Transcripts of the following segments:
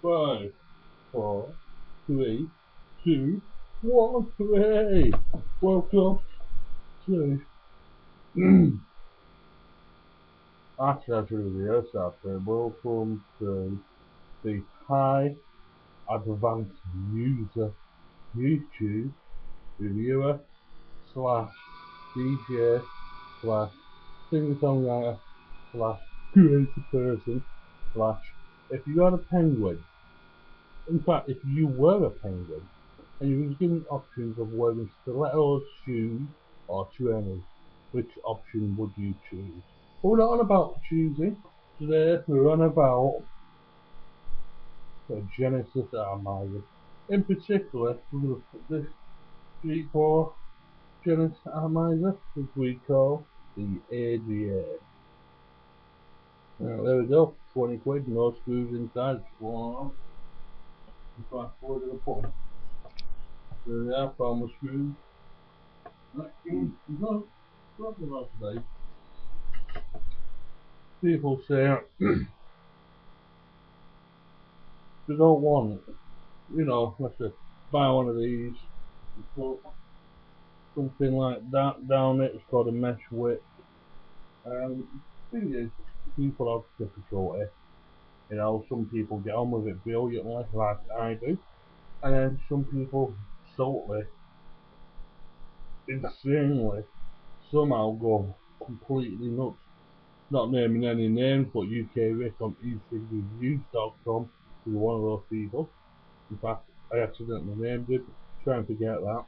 5, 4, 3, 2, 1. Hooray! Welcome to. Actually, I should have rehearsed that. Welcome to the High Advanced User YouTube Reviewer slash DJ slash singer-songwriter slash creative person slash if you had a penguin. In fact, if you were a penguin and you was given options of wearing stilettos, shoes or trainers, which option would you choose? But we're not on about choosing. Today we're on about the Genesis Atomizer. In particular, we're going to put this Street 4 Genesis Atomizer, which we call the AGA. Now, there we go, 20 quid, no screws inside, just one on. Fast forward to the pump. There we are, found the screws. No, talking about today. People say they don't want, let's say, buy one of these, put something like that down it, it's called a mesh wick. The thing is, people have difficulty. Some people get on with it brilliantly, like I do, and then some people totally, insanely, somehow go completely nuts. Not naming any names, but UK Rick on eCigreviews.com is one of those people. In fact, I accidentally named it, try and forget that.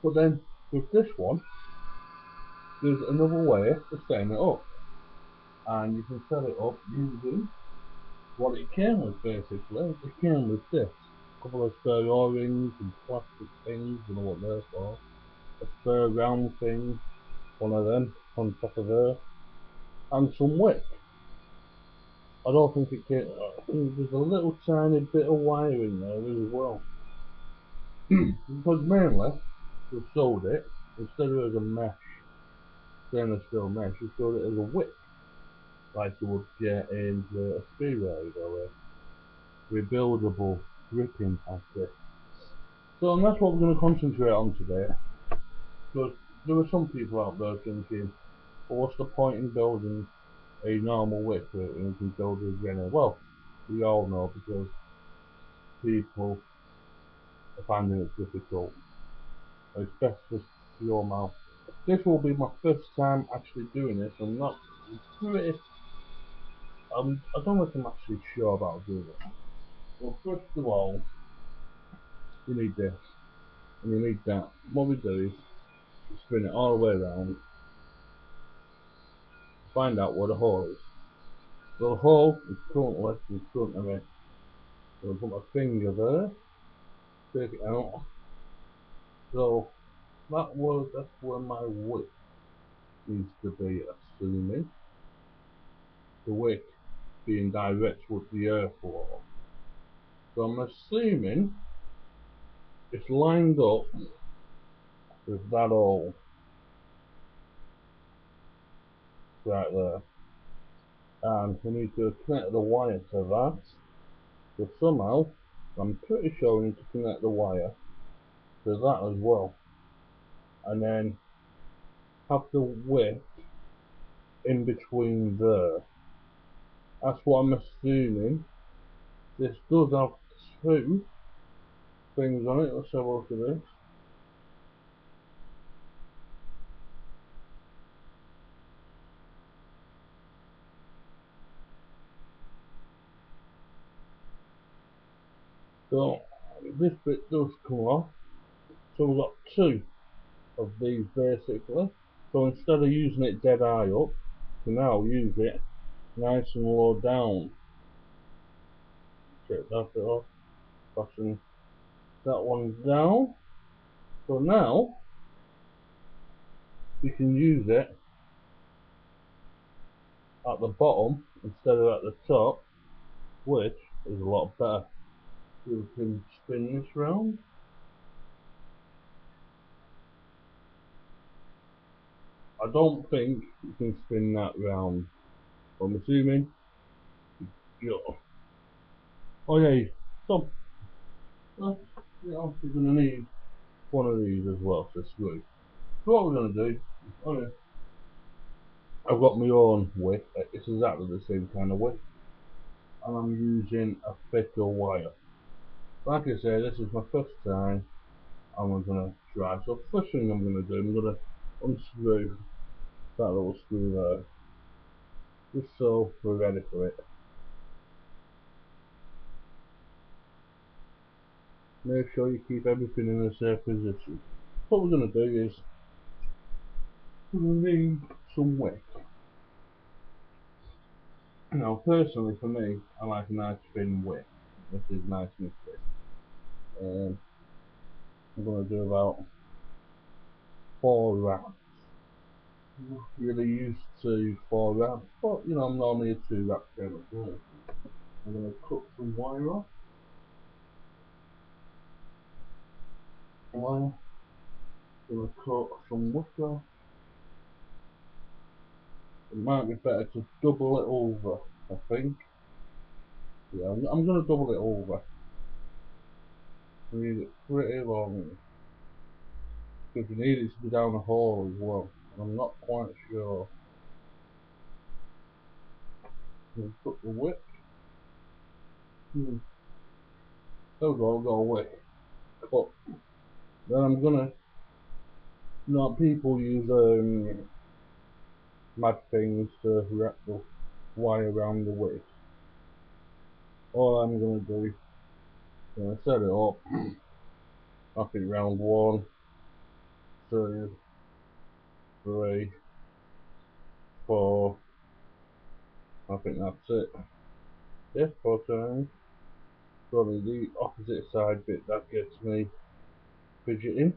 But then, with this one, there's another way of setting it up. And you can set it up using what it came with, basically. It came with this. A couple of spare O-rings and plastic things, you know what they're for. A spare round thing, one of them, on top of there. And some wick. I don't think it came, there's a little tiny bit of wire in there as well. Because mainly, we sold it, instead of as a mesh, stainless steel mesh, we sold it as a wick. Like you would get in a speedway or a rebuildable gripping packet. So that's what we're going to concentrate on today. Because there are some people out there thinking, well, what's the point in building a normal wick when you can build a Jenny? Well, we all know because people are finding it difficult, especially for your mouth. This will be my first time actually doing this. I don't know if I'm actually sure about doing it. Well, first of all, you need this, and you need that. What we do is spin it all the way around, find out where the hole is. So the hole is currently in front of me. So I'll put my finger there, take it out. So that's where my wick needs to be, assuming the wick being direct with the airflow. So I'm assuming it's lined up with that hole right there. And we need to connect the wire to that. So somehow, I'm pretty sure we need to connect the wire to that as well. And then have the wick in between there. That's what I'm assuming. This does have two things on it. Let's have a look at this. So this bit does come off. So we've got two of these basically. So instead of using it dead eye up, we now use it nice and low down. Take that bit off, fasten that one down. So now we can use it at the bottom instead of at the top, which is a lot better. So we can spin this round. I don't think you can spin that round. I'm assuming Oh yeah, so you're obviously going to need one of these as well to screw. So what we're going to do, oh yeah, I've got my own wick, it's exactly the same kind of wick, and I'm using a thicker wire. Like I say, this is my first time, and we're going to try. So first thing I'm going to do, I'm going to unscrew that little screw there, just so we're ready for it. Make sure you keep everything in a safe position. What we're going to do is, we're going to need some wick. Now personally for me, I like a nice thin wick. This is nice and thick. I'm going to do about 4 wraps. I'm not really used to 4 wraps, but you know, I'm normally a 2 wrap kind of person. I'm going to cut some wire off. Wire. I'm going to cut some wick off. It might be better to double it over, I think. Yeah, I'm going to double it over. I need it pretty long. Because you need it to be down the hole as well. I'm not quite sure. I'm put the wick. There we go, I've got a wick. But then I'm gonna, you know, people use mad things to wrap the wire around the wick. All I'm gonna do is set it up. I think round 1, 2, 3, 4. I think that's it. Yeah, 4 times. Probably the opposite side bit that gets me fidgeting.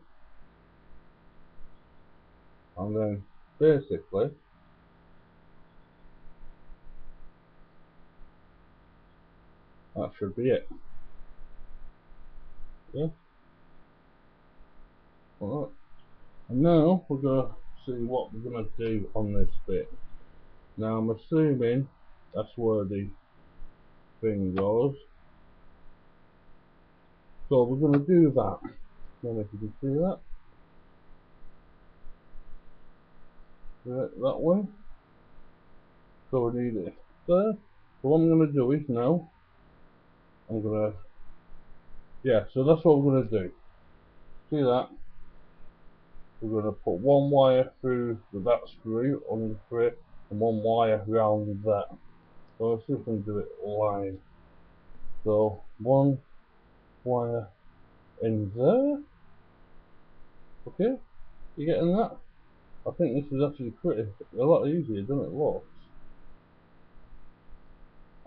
And then basically that should be it. Yeah. Alright. And now we're gonna see what we're gonna do on this bit. Now I'm assuming that's where the thing goes. So we're gonna do that. I don't know if you can see that. Right, that way. So we need it there. So what I'm gonna do is now I'm gonna, yeah, so that's what we're gonna do. See that? We're gonna put one wire through that screw on the thread and one wire around that. So let's see if we can do it live. So one wire in there. Okay, you getting that? I think this is actually pretty a lot easier than it looks.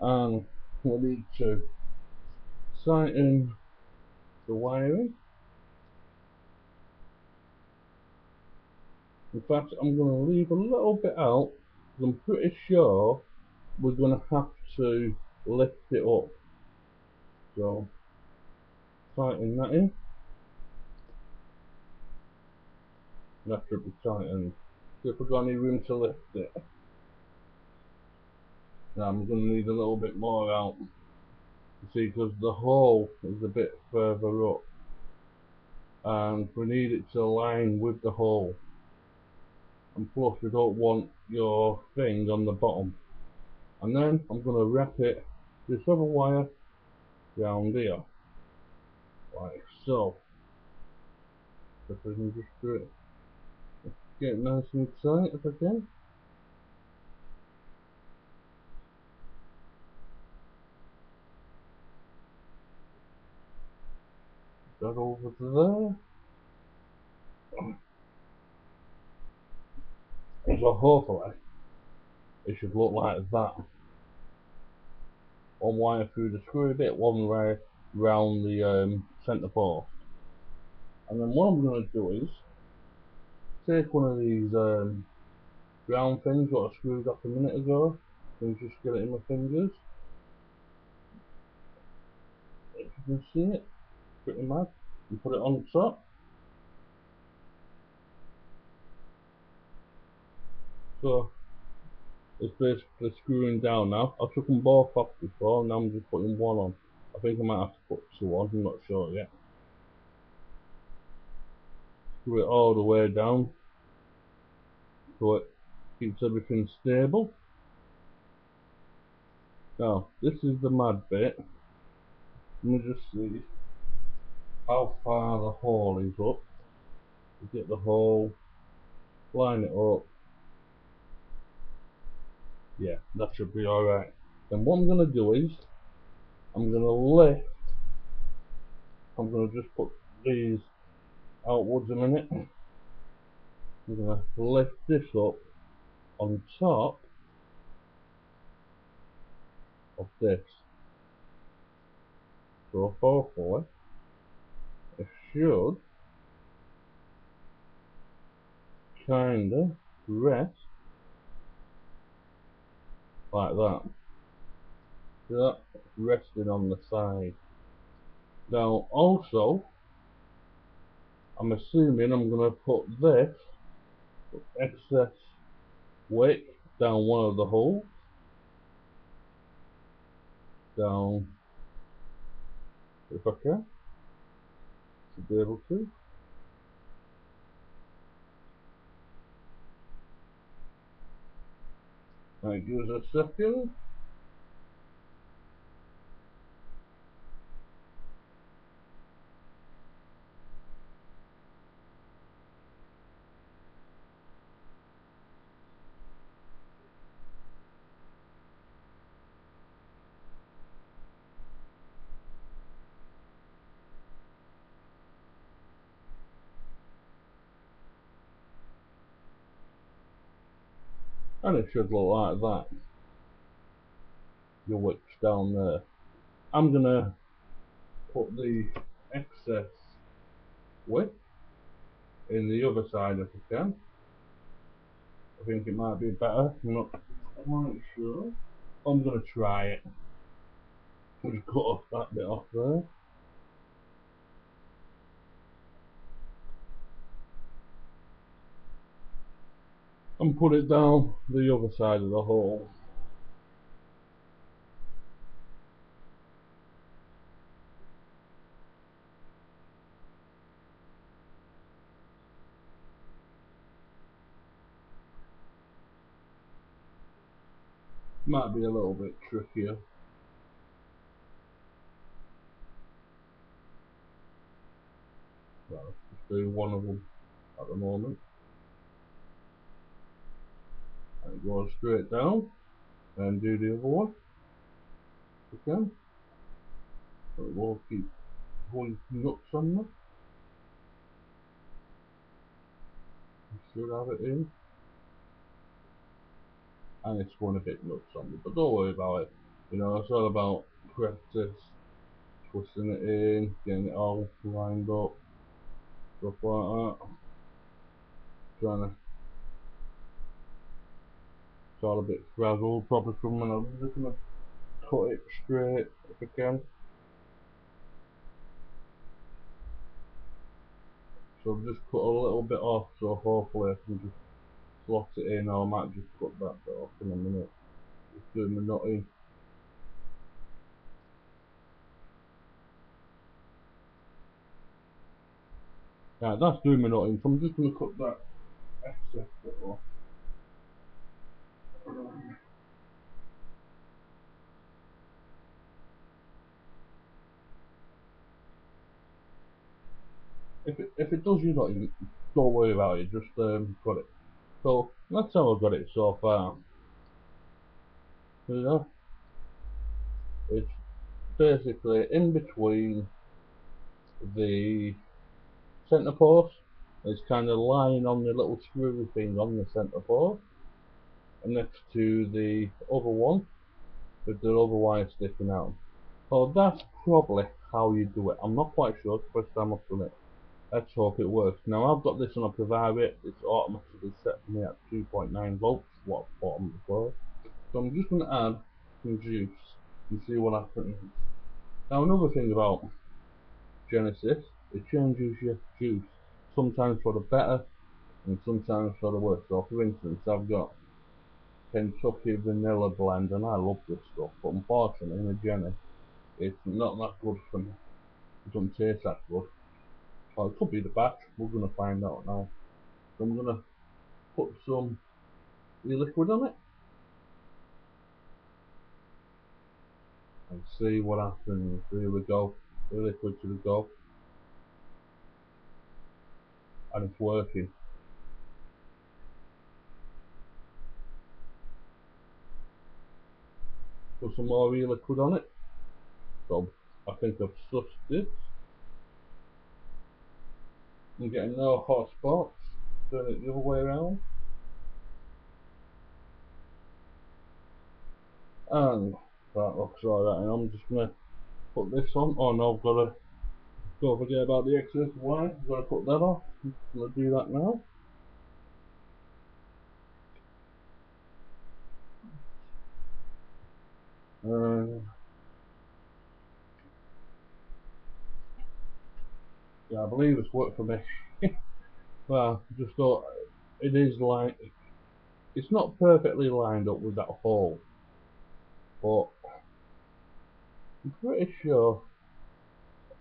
And we need to tighten the wiring. In fact, I'm going to leave a little bit out because I'm pretty sure we're going to have to lift it up. So tighten that in. That should be tightened. See if we've got any room to lift it. Now I'm going to need a little bit more out. You see, because the hole is a bit further up. And we need it to align with the hole. And plus we don't want your thing on the bottom. And then I'm going to wrap it, this other wire, round here. Like so. If I can just do it, get it nice and tight if I can. That over to there. So hopefully it should look like that. One wire through the screw bit, one wire round the centre post. And then what I'm going to do is take one of these round things what I screwed up a minute ago and just get it in my fingers. If you can see it, pretty mad. And put it on top. So it's basically screwing down now. I took them both off before, now I'm just putting one on. I think I might have to put 2 on, I'm not sure yet. Screw it all the way down so it keeps everything stable. Now, this is the mad bit. Let me just see how far the hole is up. Get the hole, line it up. Yeah, that should be alright. Then what I'm going to do is, I'm going to lift, I'm going to just put these outwards a minute. I'm going to lift this up on top of this. So hopefully, it should kinda rest like that. See that? Resting on the side. Now also, I'm assuming I'm going to put this excess wick down one of the holes. Down, if I can. Should be able to. Right, give us a second. And it should look like that. Your wick's down there. I'm gonna put the excess wick in the other side if I can. I think it might be better. I'm not quite sure. I'm gonna try it. I'll just cut off that bit off there. And put it down the other side of the hole. Might be a little bit trickier. Well, just do one of them at the moment. And it goes straight down. And do the other one. If you can. So it will keep going nuts on them. You should have it in. And it's going a bit nuts on me, but don't worry about it. You know, it's all about practice, twisting it in, getting it all lined up, stuff like that. Trying to, it's all a bit frazzled probably from when I'm just gonna cut it straight if I can. So I've just cut a little bit off, so hopefully I can just slot it in, or I might just cut that bit off in a minute. Just doing my nutting. Right, that's doing my nutting, so I'm just gonna cut that excess bit off. If it does you nutting, don't worry about it, just cut it. So that's how I've got it so far. You know, it's basically in between the centre post. It's kind of lying on the little screw thing on the centre post, and next to the other one with the other wire sticking out. So that's probably how you do it. I'm not quite sure. It's the first time I've done it. Let's hope it works. Now I've got this on a private. It's automatically set for me at 2.9 volts. What I bought on before. So I'm just going to add some juice and see what happens. Now another thing about Genesis, it changes your juice, sometimes for the better and sometimes for the worse. So for instance, I've got Kentucky vanilla blend and I love this stuff, but unfortunately in the Jenny it's not that good for me. It doesn't taste that good. Well, it could be the batch. We're gonna find out now. So I'm gonna put some e-liquid on it and see what happens. Here we go. E-liquid to the go, and it's working. Put some more e-liquid on it. So I think I've sussed it. I'm getting no hot spots. Turn it the other way around. And that looks alright. And I'm just gonna put this on. Oh no, I've gotta don't forget about the excess wine. I've gotta put that off. I'm gonna do that now. Yeah, I believe it's worked for me. Well, just thought it is like it's not perfectly lined up with that hole, but I'm pretty sure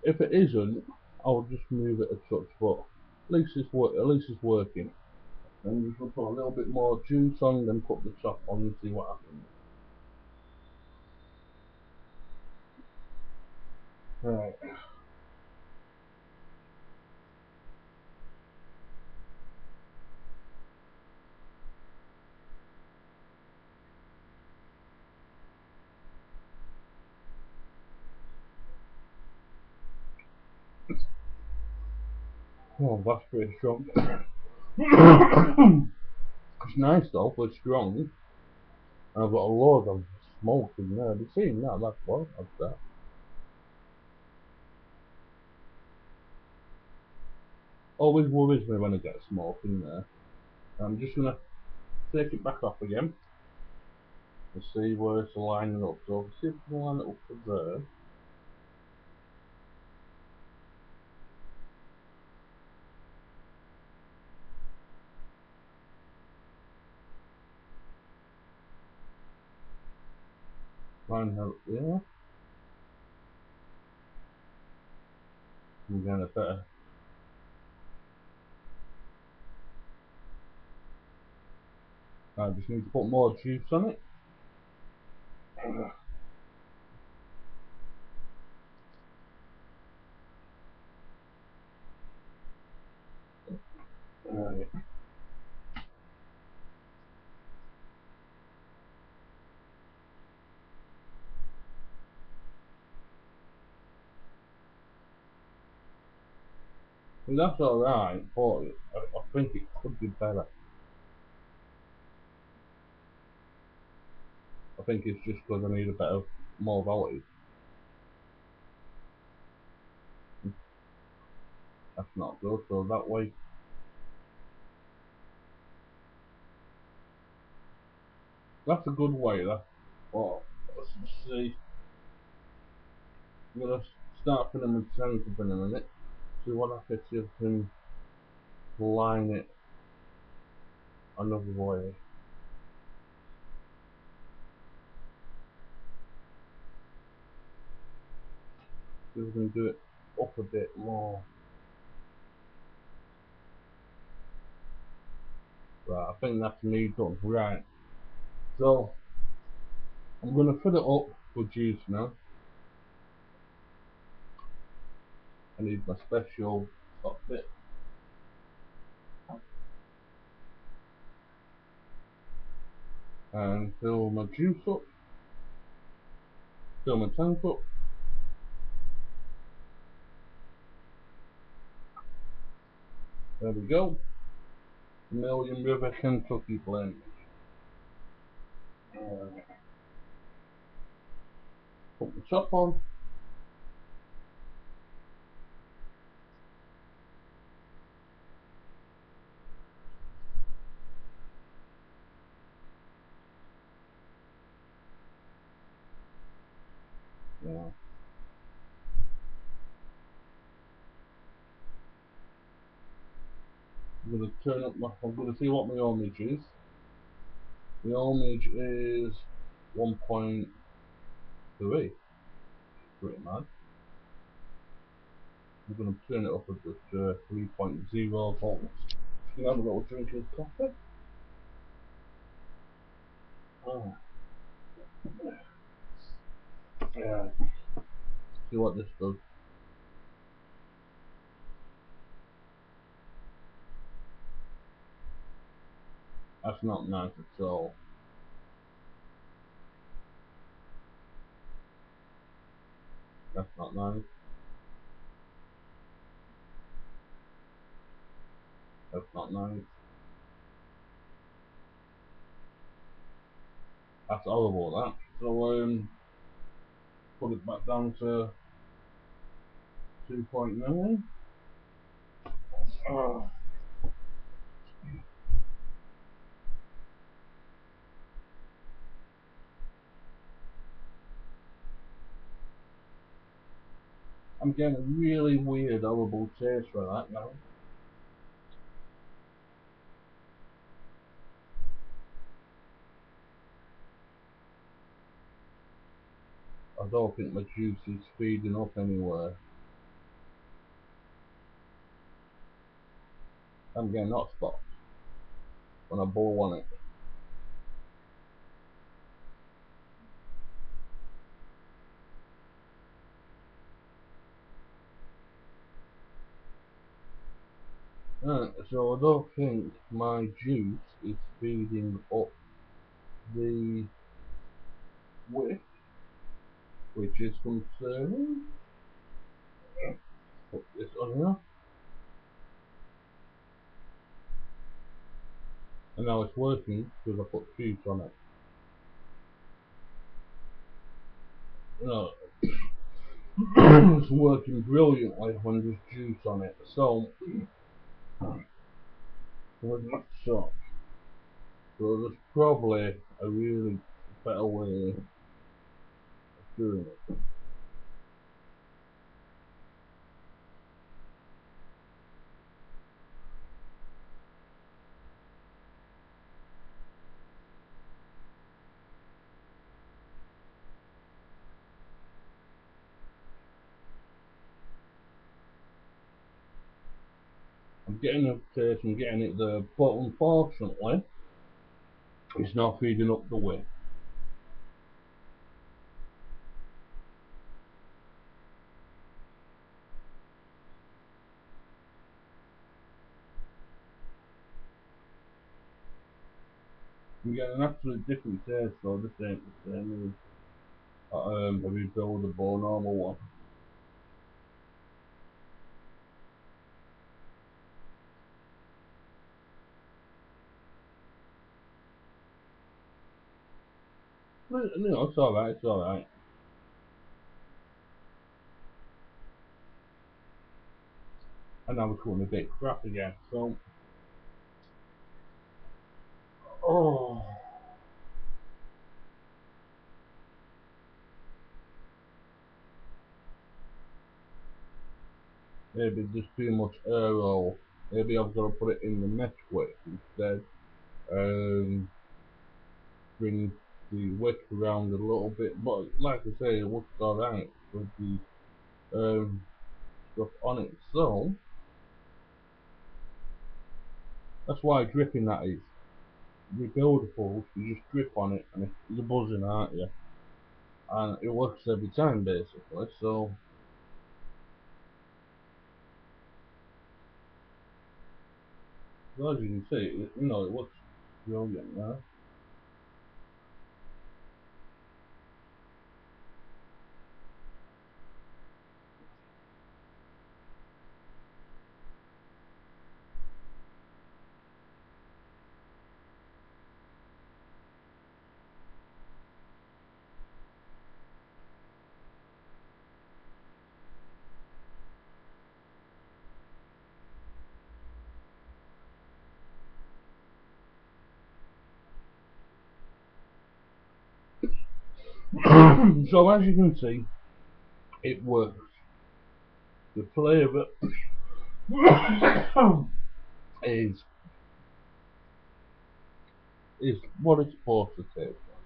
if it isn't, I'll just move it a touch. But at least it's working. And just gonna put a little bit more juice on, then put the top on and see what happens. Right. Oh, that's pretty strong. It's nice though, but strong. And I've got a load of smoke in there. Have you seen that? That's what I've got. Always worries me when I get smoke in there. I'm just gonna take it back off again and see where it's lining up. So see if we can line it up to there. Line it up there. And then I just need to put more juice on it. Right. And that's alright, but I think it could be better. I think it's just because I need a better, more voltage. That's not good, so that way. That's a good way, that. Oh, let's just see. I'm gonna start filling with tank in a minute. See what happens if I can line it another way. See if we can do it up a bit more. Right, I think that's me done. Right, so I'm gonna fill it up with juice now. I need my special top bit. And fill my juice up. Fill my tank up. There we go. Million River Kentucky blend. Put the top on. Yeah. I'm gonna turn up my. I'm gonna see what my ohmage is. My ohmage is 1.3. pretty mad. I'm going to turn it up at just 3.0 volts. You have a little drink of coffee. Oh. Yeah. See what this does. That's not nice at all. That's not nice. That's not nice. That's horrible, that. So, put it back down to 2.9. Oh. I'm getting a really weird, horrible taste for that now. I don't think my juice is speeding up anywhere. I'm getting hot spots when I blow on it. So I don't think my juice is speeding up the wick, which is concerning. Put this on here. And now it's working because I put juice on it. It's working brilliantly when there's juice on it. So, with that sort, so there's probably a really better way of doing it. I'm getting a taste, I'm getting it there, but unfortunately, it's not feeding up the wick. I'm getting an absolutely different taste, so this ain't the same as a rebuildable normal one. No, it's alright, it's alright. And now it's going a bit crap again, so. Oh. Maybe there's too much air roll. Maybe I've got to put it in the mesh wick instead. Bring the wick around a little bit, but like I say, it looks alright with the stuff on it. So that's why dripping that is. Rebuildables, you just drip on it and you're buzzing, aren't you? And it works every time basically. So as you can see, it looks brilliant now. So as you can see, it works. The flavour is what it's supposed to taste like.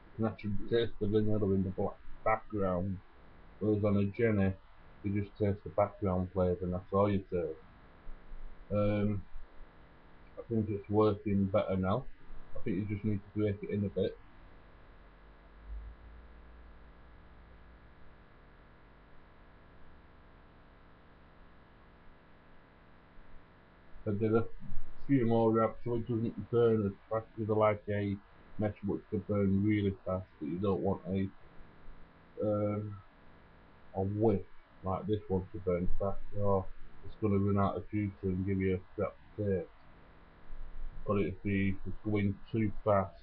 You can actually taste the vanilla in the black background, whereas on a Jenny, you just taste the background flavour and that's all you taste. I think it's working better now. I think you just need to break it in a bit. I did a few more wraps so it doesn't burn as fast, because I like a mesh which can burn really fast, but you don't want a wick like this one to burn fast, or it's going to run out of juice and give you a crap taste. But if it's going too fast,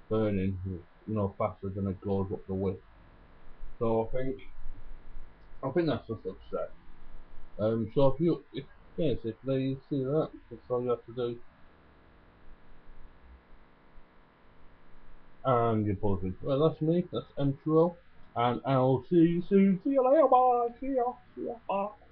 burning, faster than it goes up the wick. So I think that's a success. So if basically you see that, that's all you have to do. And you're buzzing. Well, that's me, that's intro, and I'll see you soon. See you later, bye. See ya, bye.